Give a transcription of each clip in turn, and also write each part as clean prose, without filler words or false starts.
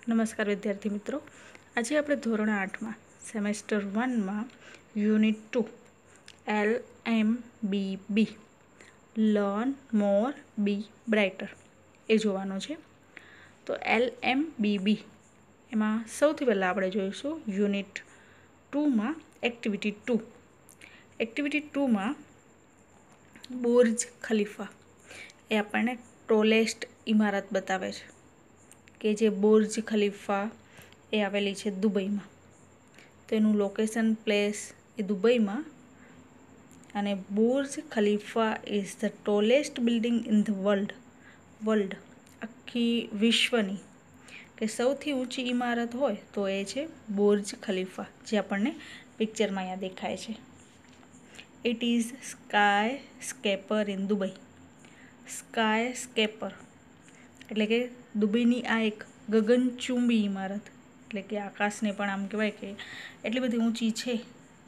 નમસ્કાર વિદ્યાર્થી મિત્રો, આજે આપણે ધોરણ 8માં સેમેસ્ટર 1માં unit 2 LMBB learn more be brighter એ જોવાનો છે. તો LMBB એમાં સૌથી પહેલાં આપણે જોઈશું યુનિટ 2માં એક્ટિવિટી 2. એક્ટિવિટી 2માં બુર્જ ખલીફા એ આપણને ટોલેસ્ટ ઇમારત બતાવે છે કે જે બુર્જ ખલીફા એ આવેલી છે દુબઈમાં. તેનું લોકેશન પ્લેસ એ દુબઈમાં, અને Burj Khalifa is the tallest building in the world આખી વિશ્વની કે સૌથી ઊંચી ઇમારત હોય તો એ છે બુર્જ ખલીફા, જે આપણને પિક્ચરમાં અહીંયા દેખાય છે. It is sky scraper in Dubai. Sky scraper એટલે કે દુબઈની આ એક ગગનચુંબી ઇમારત, એટલે કે આકાશને પણ આમ કહેવાય કે એટલી બધી ઊંચી છે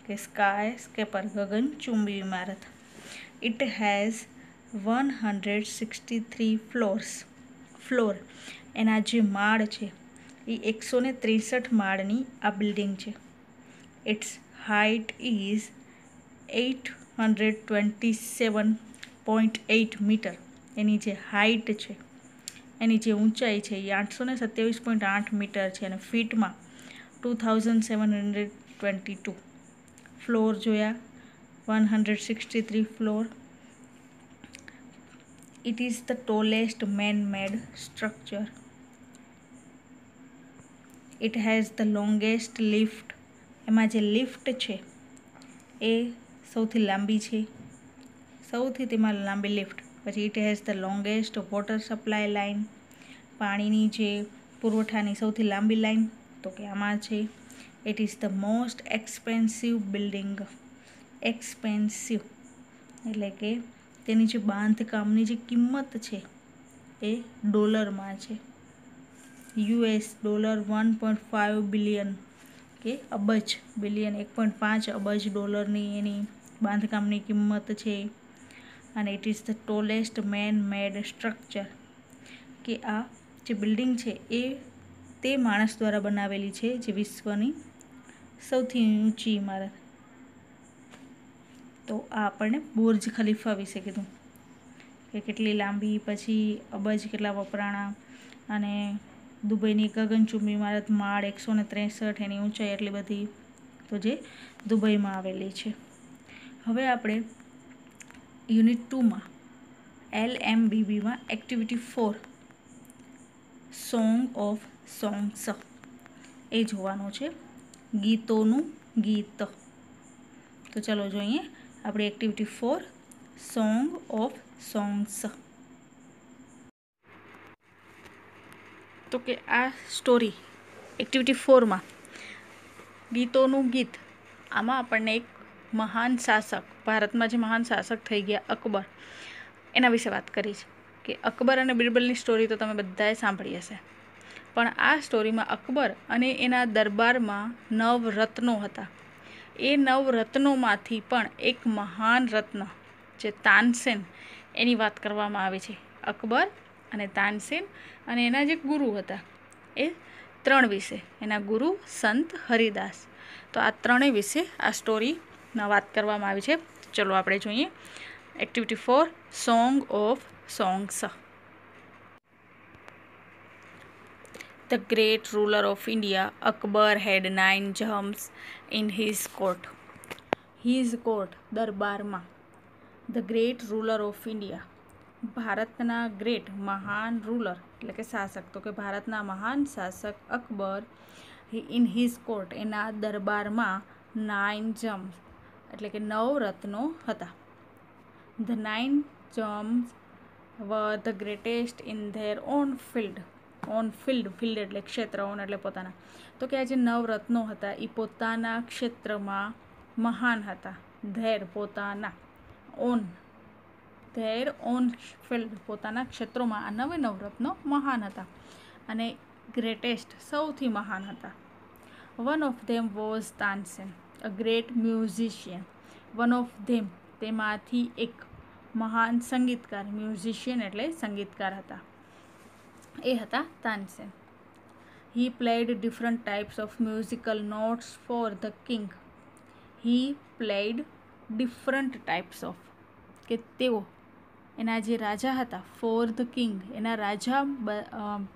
કે સ્કાય સ્કેપર ગગનચુંબી ઇમારત. It has 163 floor. એના જે માળ છે એ 163 માળની આ બિલ્ડિંગ છે. It's height is 827.8 metre. એની જે હાઇટ છે, એની જે ઊંચાઈ છે એ 827.8 મીટર છે, અને ફીટમાં 2722. ફ્લોર જોયા 163 floor. It is the tallest made structure. It has the longest lift. એમાં જે લિફ્ટ છે એ સૌથી લાંબી છે, સૌથી તેમાં લાંબી લિફ્ટ. પછી it has the longest water supply line. પાણીની જે પુરવઠાની સૌથી લાંબી લાઈન તો કે આમાં છે. It is the most expensive building. Expensive એટલે કે તેની જે બાંધકામની જે કિંમત છે એ ડોલરમાં છે. $1.5 બિલિયન કે અબજ, બિલિયન 1.5 અબજ ડોલરની એની બાંધકામની કિંમત છે. અને it is the tallest made structure કે આ જે બિલ્ડિંગ છે એ તે માણસ દ્વારા બનાવેલી છે જે વિશ્વની સૌથી ઊંચી ઇમારત. તો આ આપણને બુર્જ ખલીફા વિશે કીધું કે કેટલી લાંબી, પછી અબજ કેટલા વપરાણા, અને દુબઈની ગગનચુંબી ઇમારત માળ 163, એની ઊંચાઈ એટલી બધી, તો જે દુબઈમાં આવેલી છે. હવે આપણે યુનિટ 2માં LMBBમાં એક્ટિવિટી 4 સોંગ ઓફ સોંગ્સ એ જોવાનું છે, ગીતોનું ગીત. તો ચલો જોઈએ આપણી એક્ટિવિટી 4 સોંગ ઓફ સોંગ્સ. તો કે આ સ્ટોરી એક્ટિવિટી 4માં ગીતોનું ગીત, આમાં આપણને એક મહાન શાસક, ભારતમાં જે મહાન શાસક થઈ ગયા અકબર, એના વિશે વાત કરી છે. કે અકબર અને બિરબલની સ્ટોરી તો તમે બધાએ સાંભળી હશે, પણ આ સ્ટોરીમાં અકબર અને એના દરબારમાં 9 રત્નો હતા. એ 9 રત્નોમાંથી પણ એક મહાન રત્ન જે તાનસેન, એની વાત કરવામાં આવી છે. અકબર અને તાનસેન અને એના જે ગુરુ હતા એ 3 વિશે, એના ગુરુ સંત હરિદાસ. તો આ ત્રણેય વિશે આ સ્ટોરીમાં વાત કરવામાં આવી છે. ચલો આપણે જોઈએ activity 4 song of songs. The great ruler of India, Akbar had 9 jumps in his court. His court, દરબારમાં. The great ruler of India, ભારતના ગ્રેટ, મહાન રૂલર એટલે કે શાસક, તો કે ભારતના મહાન શાસક અકબર, ઇન હિઝ કોર્ટ, એના દરબારમાં 9 જમ્સ એટલે કે 9 રત્નો હતા. The 9 gems were the greatest in their own field. Field એટલે ક્ષેત્ર, ઓન એટલે પોતાના. તો કે આ જે 9 રત્નો હતા એ પોતાના ક્ષેત્રમાં મહાન હતા. ધેર પોતાના, ઓન ધેર ઓન ફિલ્ડ પોતાના ક્ષેત્રોમાં આ 9 રત્નો મહાન હતા, અને ગ્રેટેસ્ટ સૌથી મહાન હતા. One of them was Tansen, a great musician. One of them તેમાંથી એક મહાન સંગીતકાર, મ્યુઝિશિયન એટલે સંગીતકાર હતા, એ હતા Tansen. He played different types of musical notes for the king. He played different types of કે તેઓ એના જે રાજા હતા ફોર ધ કિંગ, એના રાજા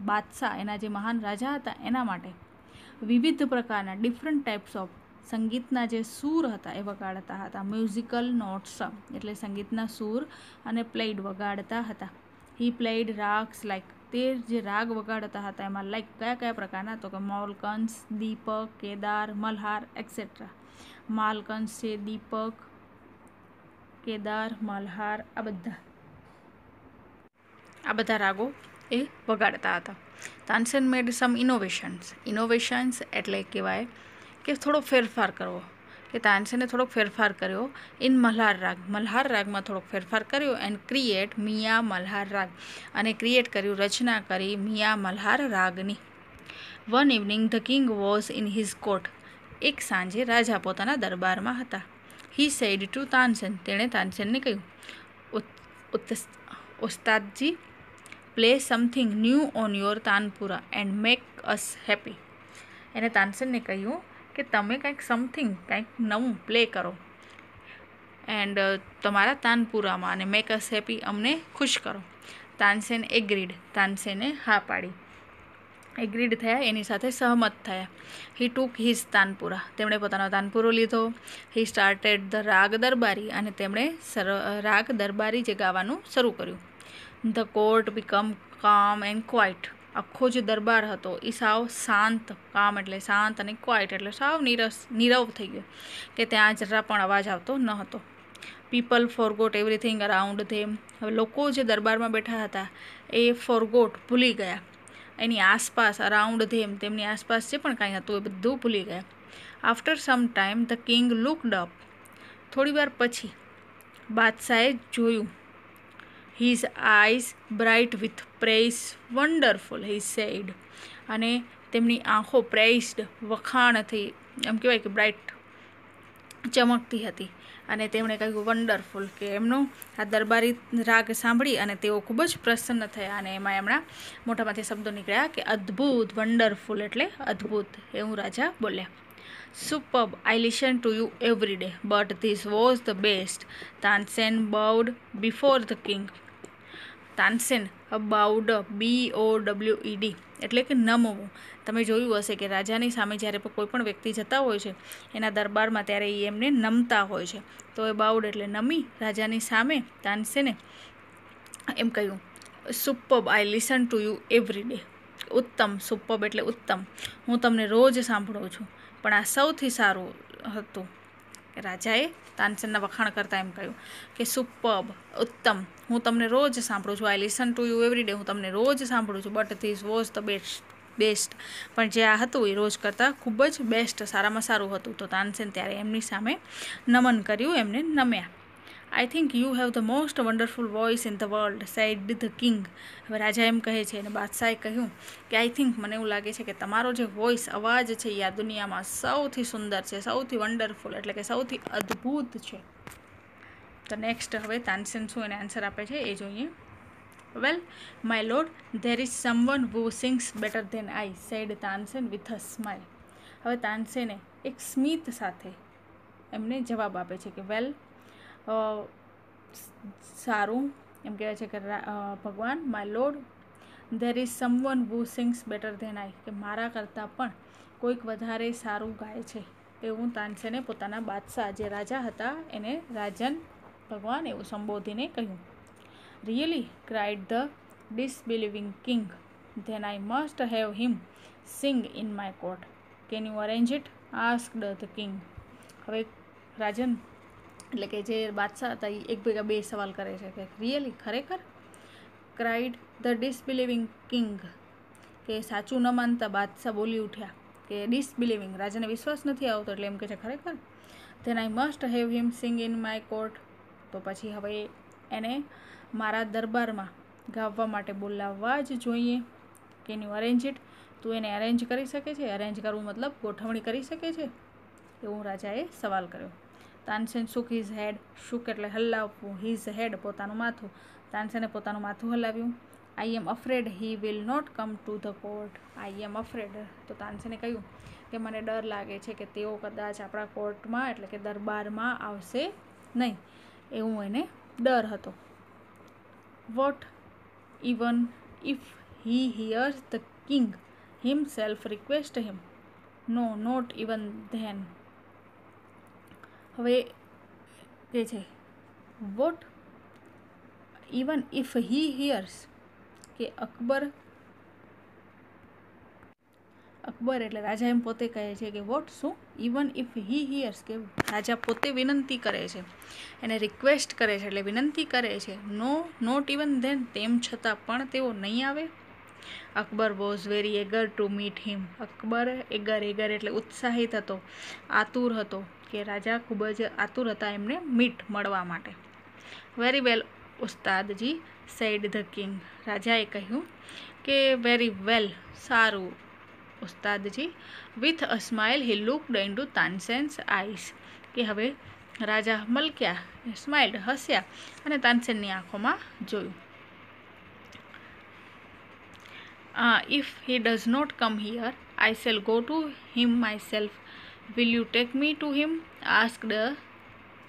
બાદશાહ, એના જે મહાન રાજા હતા એના માટે વિવિધ પ્રકારના ડિફરન્ટ ટાઈપ્સ ઓફ સંગીતના જે સૂર હતા એ વગાડતા હતા. મ્યુઝિકલ નોટ્સ એટલે સંગીતના સૂર અને પ્લેડ વગાડતા હતા. હી પ્લેડ રાગ્સ લાઈક, તે જે રાગ વગાડતા હતા એમાં લાઈક કયા કયા પ્રકારના, તો કે મોલકંસ, દીપક, કેદાર, મલ્હાર એક્સેટ્રા. માલકંસ છે, દીપક, કેદાર, મલ્હાર, આ બધા રાગો એ વગાડતા હતા. તાનસેન મેડ સમ ઇનોવેશન્સ એટલે કહેવાય કે થોડો ફેરફાર કરવો, કે તાનસેને થોડોક ફેરફાર કર્યો ઇન મલ્હાર રાગમાં થોડોક ફેરફાર કર્યો એન્ડ ક્રિએટ મિયા મલ્હાર રાગ, અને ક્રિએટ કર્યું, રચના કરી મિયા મલ્હાર રાગની. One evening the king was in his court, એક સાંજે રાજા પોતાના દરબારમાં હતા. હી સેડ ટુ તાનસેન, તેણે તાનસેનને કહ્યું, Ustadji, play something new on your tanpura and make us happy. એને તાનસેનને કહ્યું કે તમે કંઈક નવું પ્લે કરો એન્ડ તમારા તાનપુરામાં, અને મેક અસ હેપી, અમને ખુશ કરો. તાનસેન એગ્રીડ, તાનસેને હા પાડી. એગ્રીડ થયા, એની સાથે સહમત થયા. હી ટુક હિઝ તાનપુરા, તેમણે પોતાનો તાનપુરો લીધો. હી સ્ટાર્ટેડ ધ રાગ દરબારી, અને તેમણે રાગ દરબારી જે ગાવાનું શરૂ કર્યું. ધ કોર્ટ બીકમ કામ એન્ડ ક્વાઇટ, આખો જે દરબાર હતો એ સાવ શાંત, કામ એટલે શાંત અને ક્વાઇટ એટલે સાવ નીરવ થઈ ગયો, કે ત્યાં જરા પણ અવાજ આવતો ન હતો. પીપલ ફોરગોટ એવરીથિંગ અરાઉન્ડ ધેમ, હવે લોકો જે દરબારમાં બેઠા હતા એ ફોરગોટ, ભૂલી ગયા, એની આસપાસ, અરાઉન્ડ ધેમ, તેમની આસપાસ જે પણ કાંઈ હતું એ બધું ભૂલી ગયા. After some time the king looked up, થોડી વાર પછી બાદશાહે જોયું. His eyes bright with praise wonderful he said, અને તેમની આંખો પ્રેઇઝડ, વખાણથી, એમ કહેવાય કે બ્રાઇટ, ચમકતી હતી, અને તેમણે કહ્યું વન્ડરફુલ, કે એમનો આ દરબારી રાગ સાંભળી અને તેઓ ખૂબ જ પ્રસન્ન થયા, અને એમાં એમના મોઢામાંથી શબ્દો નીકળ્યા કે અદ્ભુત, વન્ડરફુલ એટલે અદ્ભુત, એવું રાજા બોલ્યા. Superb, I listen to you every day but this was the best. Tansen baud before the king. Tansen baud, BOWED એટલે કે નમવું. તમે જોયું હશે કે રાજાની સામે જ્યારે કોઈ પણ વ્યક્તિ જતા હોય છે એના દરબારમાં, ત્યારે એ એમને નમતા હોય છે, તો એ બાઉડ એટલે નમી રાજાની સામે. તાનસેને એમ કહ્યું, superb, I listen to you every day, ઉત્તમ, સુપર્બ એટલે ઉત્તમ, હું તમને રોજ સાંભળું છું, પણ આ સૌથી સારું હતું. રાજાએ તાનસેનના વખાણ કરતાં એમ કહ્યું કે સુપર્બ, ઉત્તમ, હું તમને રોજ સાંભળું છું. I listen to you every day, હું તમને રોજ સાંભળું છું. But this was the best, પણ જે આ હતું એ રોજ કરતાં ખૂબ જ બેસ્ટ, સારામાં સારું હતું. તો તાનસેન ત્યારે એમની સામે નમન કર્યું, એમને નમ્યા. I think you have the most wonderful voice in the world said the king. હવે રાજા એમ કહે છે, અને બાદશાહે કહ્યું કે આઈ થિંક, મને એવું લાગે છે કે તમારો જે વોઇસ, અવાજ છે એ આ દુનિયામાં સૌથી સુંદર છે, સૌથી વન્ડરફુલ એટલે કે સૌથી અદ્ભુત છે. તો નેક્સ્ટ હવે તાનસેન શું એને આન્સર આપે છે એ જોઈએ. Well my lord, there is someone who sings better than I said Tansen with a smile. હવે તાનસેને એક સ્મિત સાથે એમને જવાબ આપે છે કે વેલ, સારું, એમ કહેવાય છે કે ભગવાન, my lord, there is someone who sings better than I, કે મારા કરતાં પણ કોઈક વધારે સારું ગાય છે, એવું તાનસેને પોતાના બાદશાહ જે રાજા હતા એને રાજન ભગવાન એવું સંબોધીને કહ્યું. Really, cried the disbelieving king, then I must have him sing in my court, can you arrange it, asked the king. હવે રાજન એટલે કે જે બાદશાહ હતા એ એક ભેગા બે સવાલ કરે છે કે રિયલી, ખરેખર, ક્રાઇડ ધ ડિસબિલીવિંગ કિંગ, કે સાચું ન માનતા બાદશાહ બોલી ઉઠ્યા કે ડિસબિલીવિંગ, રાજાને વિશ્વાસ નથી આવતો એટલે એમ કહે છે ખરેખર. Then I must have him sing in my court, તો પછી હવે એને મારા દરબારમાં ગાવા માટે બોલાવવા જ જોઈએ. કેન યુ અરેન્જ ઇટ, તું એને અરેન્જ કરી શકે છે, અરેન્જ કરવું મતલબ ગોઠવણી કરી શકે છે, એવું રાજાએ સવાલ કર્યો. Tansen shook his head, shook એટલે હલાવવું, હિઝ હેડ પોતાનું માથું. તાનસેને પોતાનું માથું હલાવ્યું. I am afraid he will not come to the court. I am afraid, તો તાનસેને કહ્યું કે મને ડર લાગે છે કે તેઓ કદાચ આપણા કોર્ટમાં એટલે કે દરબારમાં આવશે નહીં, એવું એને ડર હતો. What even if he hears the king himself request him? No, not even then. હવે કે છે what even if he hears, કે અકબર એટલે રાજા એમ પોતે કહે છે કે વોટ, શું? ઇવન ઇફ હી હિયર્સ, કે રાજા પોતે વિનંતી કરે છે, એને રિક્વેસ્ટ કરે છે એટલે વિનંતી કરે છે. નો, નોટ ઇવન ધેન, તેમ છતાં પણ તેઓ નહીં આવે. Akbar was very eager to meet him. Akbar eager એટલે ઉત્સાહિત હતો, આતુર હતો, કે રાજા ખૂબ જ આતુર હતા એમને મળવા માટે. Very well Ustadji, said the king. રાજાએ કહ્યું કે વેરી વેલ, સારું Ustadji. With a smile he looked into Tansen's eyes, કે હવે રાજા મલક્યા, સ્માઇલ્ડ, હસ્યા અને તાનસેનની આંખોમાં જોયું. If he does not come here I shall go to him myself. Will you take me to him? Asked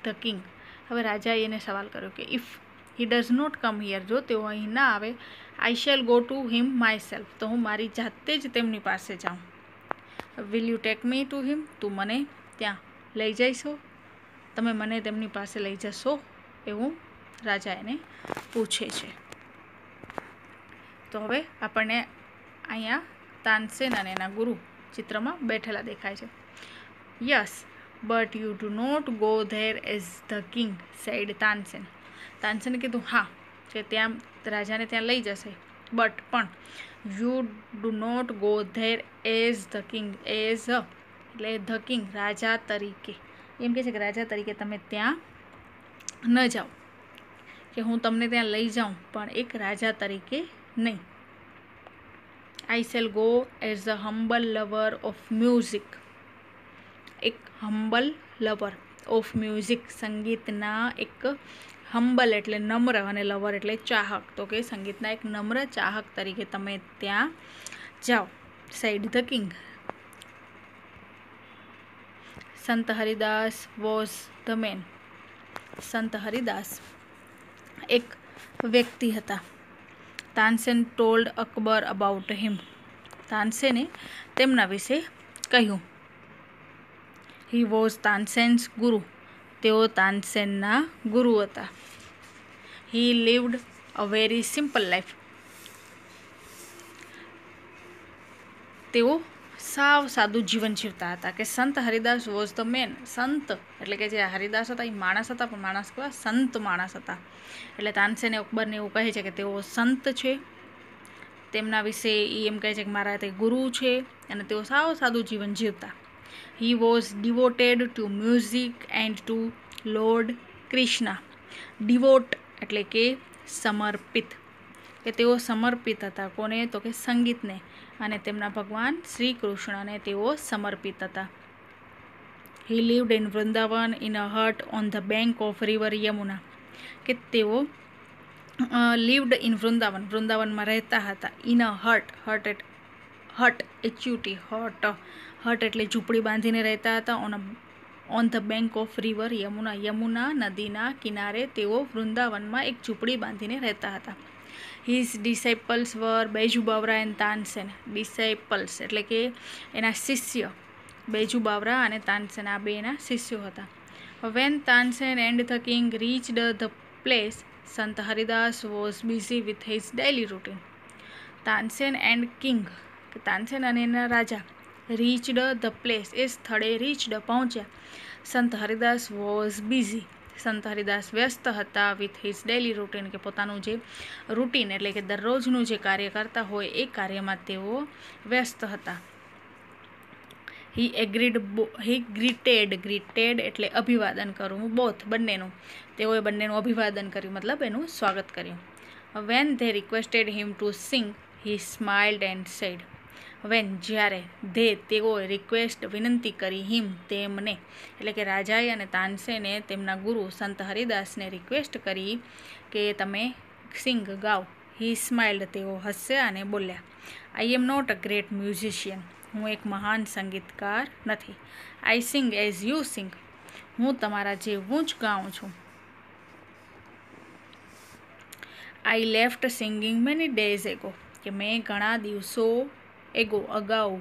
the king. હવે રાજાએ એને સવાલ કર્યો કે if he does not come here, જો તેઓ અહીં ના આવે, I shall go to him myself, તો હું મારી જાતે જ તેમની પાસે જાઉં. Will you take me to him? તું મને ત્યાં લઈ જઈશો? તમે મને તેમની પાસે લઈ જશો? એવું રાજા એને પૂછે છે. તો હવે આપણને અહીંયા તાનસેન અને એના ગુરુ ચિત્રમાં બેઠેલા દેખાય છે. Yes, but you do not go there as the king, said Tansen. તાનસેને કીધું હા, જે ત્યાં રાજાને ત્યાં લઈ જશે, બટ પણ you do not go there as the king. As એટલે ધ કિંગ, રાજા તરીકે. એમ કહે છે કે રાજા તરીકે તમે ત્યાં ન જાઓ, કે હું તમને ત્યાં લઈ જાઉં પણ એક રાજા તરીકે નહીં. આઈ shall go as a humble lover of music. એક હમ્બલ લવર ઓફ મ્યુઝિક, સંગીતના એક હમ્બલ એટલે નમ્ર અને લવર એટલે ચાહક, તો કે સંગીતના એક નમ્ર ચાહક તરીકે તમે ત્યાં જાઓ. Said the king. Sant Haridas was the main. સંત હરિદાસ એક વ્યક્તિ હતા. તાનસેન ટોલ્ડ અકબર અબાઉટ હિમ. તાનસેને તેમના વિશે કહ્યું. હી વોઝ તાનસેન્સ ગુરુ. તેઓ તાનસેનના ગુરુ હતા. He lived a very simple life. તેઓ સાવ સાદું જીવન જીવતા હતા. કે સંત હરિદાસ વોઝ ધ મેન. સંત એટલે કે જે હરિદાસ હતા એ માણસ હતા, પણ માણસ કેવા? સંત માણસ હતા. એટલે તાનસેને અકબરને એવું કહે છે કે તેઓ સંત છે. તેમના વિશે એ એમ કહે છે કે મારા તે ગુરુ છે અને તેઓ સાવ સાદું જીવન જીવતા. He was devoted to music and to lord Krishna. Devote એટલે કે સમર્પિત, કે તેઓ સમર્પિત હતા. કોને? તો કે સંગીતને અને તેમના ભગવાન શ્રી કૃષ્ણને તેઓ સમર્પિત હતા. He lived in Vrindavan in a hut on the bank of river Yamuna. કે તેઓ લીવડ ઇન વૃંદાવન, વૃંદાવનમાં રહેતા હતા. In a Hut, Hut HUT, હટ એટલે ઝૂંપડી બાંધીને રહેતા હતા. On the bank of river Yamuna, Yamuna નદીના કિનારે તેઓ વૃંદાવનમાં એક ઝૂંપડી બાંધીને રહેતા હતા. His disciples were Baiju Bawra and Tansen. Disciples એટલે કે એના શિષ્ય, બૈજુ બાવરા અને તાનસેન, આ બે એના શિષ્યો હતા. When Tansen and the king reached the place, Sant Haridas was busy with his daily routine. Tansen and king, Tansen અને એના રાજા, રીચડ ધ પ્લેસ, એ સ્થળે રીચડ પહોંચ્યા. સંત હરિદાસ વોઝ બિઝી, સંત હરિદાસ વ્યસ્ત હતા. વિથ હિઝ ડેઇલી રૂટીન, કે પોતાનું જે રૂટીન એટલે કે દરરોજનું જે કાર્ય કરતા હોય એ કાર્યમાં તેઓ વ્યસ્ત હતા. હી ગ્રીટેડ એટલે અભિવાદન કરવું, બોથ બંનેનું. તેઓએ બંનેનું અભિવાદન કર્યું, મતલબ એનું સ્વાગત કર્યું. When they requested him to sing he smiled and said. When જ્યારે, તેઓએ રિક્વેસ્ટ વિનંતી કરી, હિમ તેમને એટલે કે રાજાએ અને તાનસેને તેમના ગુરુ સંત હરિદાસને રિક્વેસ્ટ કરી કે તમે સિંગ ગાઓ. હી સ્માઇલ્ડ, તેઓ હસ્યા અને બોલ્યા, I am not a great musician, હું એક મહાન સંગીતકાર નથી. આઈ સિંગ એઝ યુ સિંગ, હું તમારા જેવું જ ગાઉં છું. I left singing many days ago, કે મેં ઘણા દિવસો અગાઉ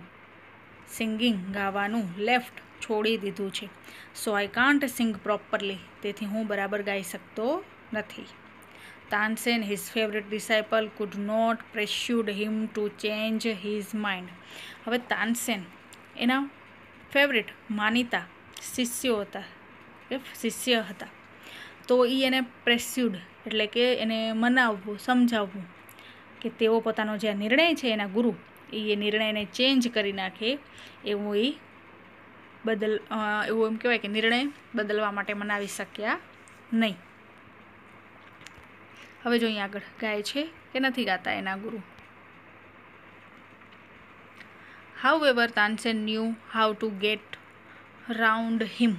સિંગિંગ ગાવાનું લેફ્ટ છોડી દીધું છે. સો આઈ કાન્ટ સિંગ પ્રોપરલી, તેથી હું બરાબર ગાઈ શકતો નથી. Tansen, his favourite disciple, could not persuade him to change his mind. હવે તાનસેન એના ફેવરેટ માનીતા શિષ્ય હતા. તો એને પ્રેસ્યુડ એટલે કે એને મનાવવું, સમજાવવું કે તેઓ પોતાનો જે નિર્ણય છે એના ગુરુ એ નિર્ણયને ચેન્જ કરી નાખે એવું એમ કહેવાય કે નિર્ણય બદલવા માટે મનાવી શક્યા નહીં. હવે જો અહીંયા આગળ ગાય છે કે નથી ગાતા એના ગુરુ. However, Tansen knew how to get round him.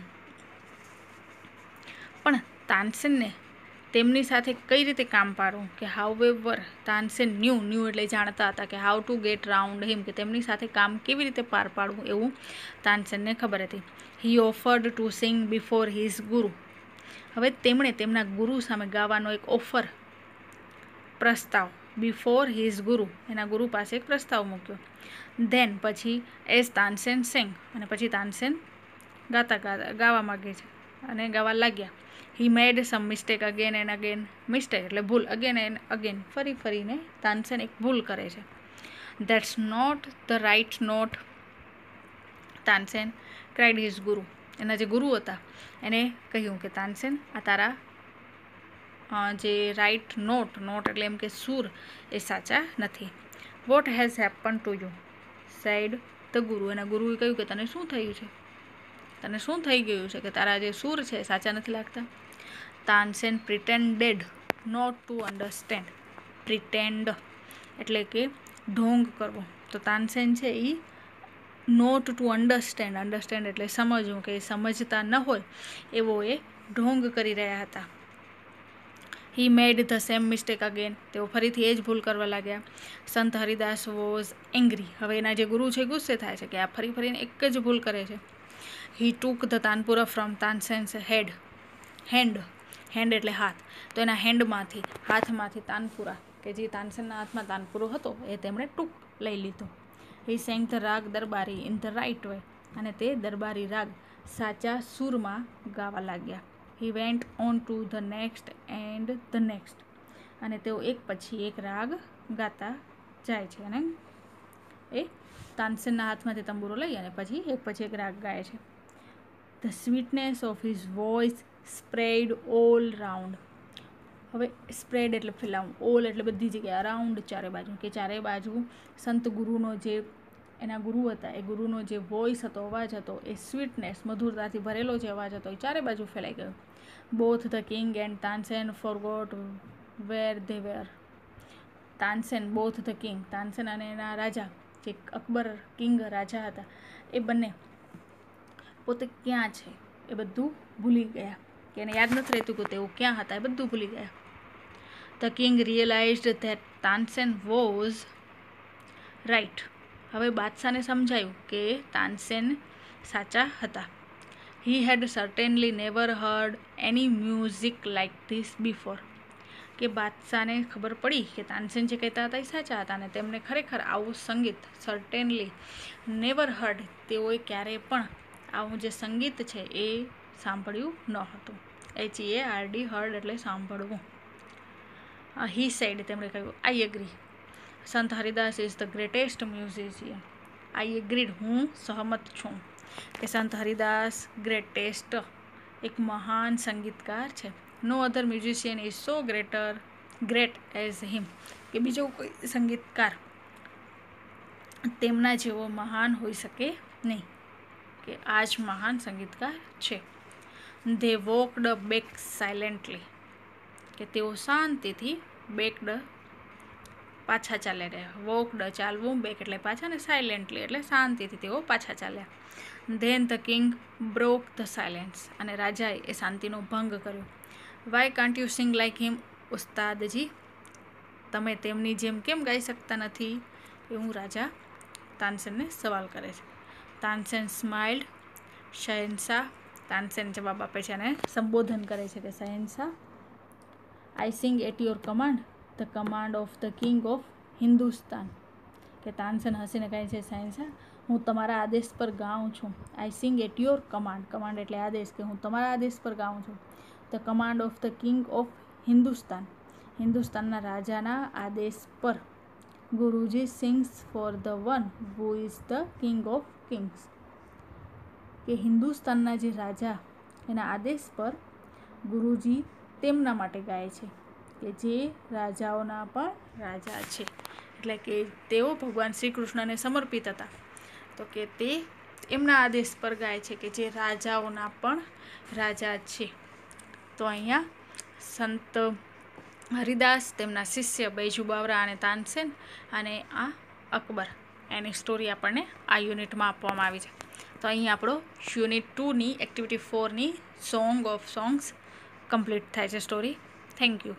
પણ તાનસેનને તેમની સાથે કઈ રીતે કામ પાડવું કે હાઉએવર તાનસેન ન્યૂ એટલે જાણતા હતા કે હાઉ ટુ ગેટ રાઉન્ડ હિમ, કે તેમની સાથે કામ કેવી રીતે પાર પાડવું એવું તાનસેનને ખબર હતી. He offered to sing before his guru. હવે તેમણે તેમના ગુરુ સામે ગાવાનો એક ઓફર, પ્રસ્તાવ, બિફોર હિઝ ગુરુ, એના ગુરુ પાસે એક પ્રસ્તાવ મૂક્યો. ધેન પછી એઝ તાનસેન સિંગ, અને પછી તાનસેન ગાવા માગે છે અને ગાવા લાગ્યા. He made some mistake again and again. Mistake એટલે ભૂલ, અગેન એન્ડ અગેન, ફરીને તાનસેન એક ભૂલ કરે છે. That's not the right note, Tansen cried his guru. એના જે ગુરુ હતા એને કહ્યું કે તાનસેન, આ તારા જે રાઇટ નોટ એટલે એમ કે સૂર એ સાચા નથી. What has happen to you sad the ગુરુ. એના ગુરુએ કહ્યું કે તને શું થયું છે, તને શું થઈ ગયું છે કે તારા જે સૂર છે એ સાચા નથી લાગતા. Tansen pretended not to understand. Pretend એટલે કે ઢોંગ કરવો. તો તાનસેન છે એ નોટ ટુ અન્ડરસ્ટેન્ડ એટલે સમજવું, કે સમજતા ન હોય એવો એ ઢોંગ કરી રહ્યા હતા. He made the same mistake again. તેઓ ફરીથી એ જ ભૂલ કરવા લાગ્યા. સંત હરિદાસ વોઝ એંગ્રી. હવે એના જે ગુરુ છે ગુસ્સે થાય છે કે આ ફરીને એક જ ભૂલ કરે છે. હી ટૂક ધ તાનપુરા ફ્રોમ તાનસેન્સ હેન્ડ એટલે હાથ. તો એના હાથમાંથી તાનપુરા, કે જે તાનસેનના હાથમાં તાનપુરો હતો એ તેમણે ટૂંક લઈ લીધો. હી સેંગ ધ રાગ દરબારી ઇન ધ રાઇટ વે. અને તે દરબારી રાગ સાચા સૂરમાં ગાવા લાગ્યા. He went on to the next and the next. અને તેઓ એક પછી એક રાગ ગાતા જાય છે અને એ તાનસેનના હાથમાંથી તંબુરો લઈ અને પછી એક રાગ ગાય છે. The sweetness of his voice spread all round. હવે સ્પ્રેડ એટલે ફેલાવું, ઓલ એટલે બધી જગ્યાએ, અરાઉન્ડ ચારે બાજુ, કે ચારે બાજુ સંત ગુરુનો જે એના ગુરુ હતા એ ગુરુનો જે વોઇસ હતો, અવાજ હતો, એ સ્વીટનેસ, મધુરતાથી ભરેલો જે અવાજ હતો એ ચારે બાજુ ફેલાઈ ગયો. Both the king and Tansen forgot where they were. Tansen, both the king, Tansen અને એના રાજા, જે અકબર કિંગ રાજા હતા, એ બંને પોતે ક્યાં છે એ બધું ભૂલી ગયા, કે એને યાદ નથી રહેતું કે તેઓ ક્યાં હતા, એ બધું ભૂલી ગયા. The king realised that Tansen was right. હવે બાદશાહને સમજાયું કે તાનસેન સાચા હતા. He had certainly never heard any music like this before. કે બાદશાહને ખબર પડી કે તાનસેન જે કહેતા હતા એ સાચા હતા અને તેમને ખરેખર આવું સંગીત સર્ટેનલી નેવર હર્ડ, તેઓએ ક્યારેય પણ આવું જે સંગીત છે એ સાંભળ્યું ન હતું. HEARD હર્ડ એટલે સાંભળવું. હી સેડ, તેમણે કહ્યું, આઈ એગ્રી. સંત Haridas is the greatest musician. I agreed, હું સહમત છું કે સંત હરિદાસ ગ્રેટેસ્ટ, એક મહાન સંગીતકાર છે. No other musician is so great as him. કે બીજો કોઈ સંગીતકાર તેમના જેવો મહાન હોઈ શકે નહીં, કે આ જ મહાન સંગીતકાર છે. They walked back silently. કે તેઓ શાંતિથી બેકડ પાછા ચાલ્યા રહ્યા. વોકડ ચાલવું, બેક એટલે પાછા, અને સાયલેન્ટલી એટલે શાંતિથી તેઓ પાછા ચાલ્યા. Then the king broke the silence. અને રાજાએ એ શાંતિનો ભંગ કર્યો. Why can't you sing like him Ustadji. તમે તેમની જેમ કેમ ગાઈ શકતા નથી? એવું રાજા તાનસેનને સવાલ કરે છે. તાનસેન સ્માઇલ્ડ. શહેનશાહ. તાનસેન જવાબ આપે છે અને સંબોધન કરે છે કે શહેનશાહ, I sing at your command, the command of the king of Hindustan. કે તાનસેન હસીને કહે છે, શહેનશાહ, હું તમારા આદેશ પર ગાઉં છું. I sing at your command. Command એટલે આદેશ, કે હું તમારા આદેશ પર ગાઉં છું. The command of the king of Hindustan. હિન્દુસ્તાનના રાજાના આદેશ પર. Guruji sings for the one who is the king of kings. કે હિન્દુસ્તાનના જે રાજા, એના આદેશ પર ગુરુજી તેમના માટે ગાય છે, કે જે રાજાઓના પણ રાજા છે. એટલે કે તેઓ ભગવાન શ્રી કૃષ્ણને સમર્પિત હતા, તો કે તે એમના આદેશ પર ગાય છે, કે જે રાજાઓના પણ રાજા છે. તો અહીંયા સંત હરિદાસ, તેમના શિષ્ય બૈજુ બાવરા અને તાનસેન, અને આ અકબર, એની સ્ટોરી આપણને આ યુનિટમાં આપવામાં આવી છે. તો અહીં આપણો યુનિટ 2ની એક્ટિવિટી 4ની સોંગ ઓફ સોંગ્સ કમ્પ્લીટ થાય છે સ્ટોરી. Thank you.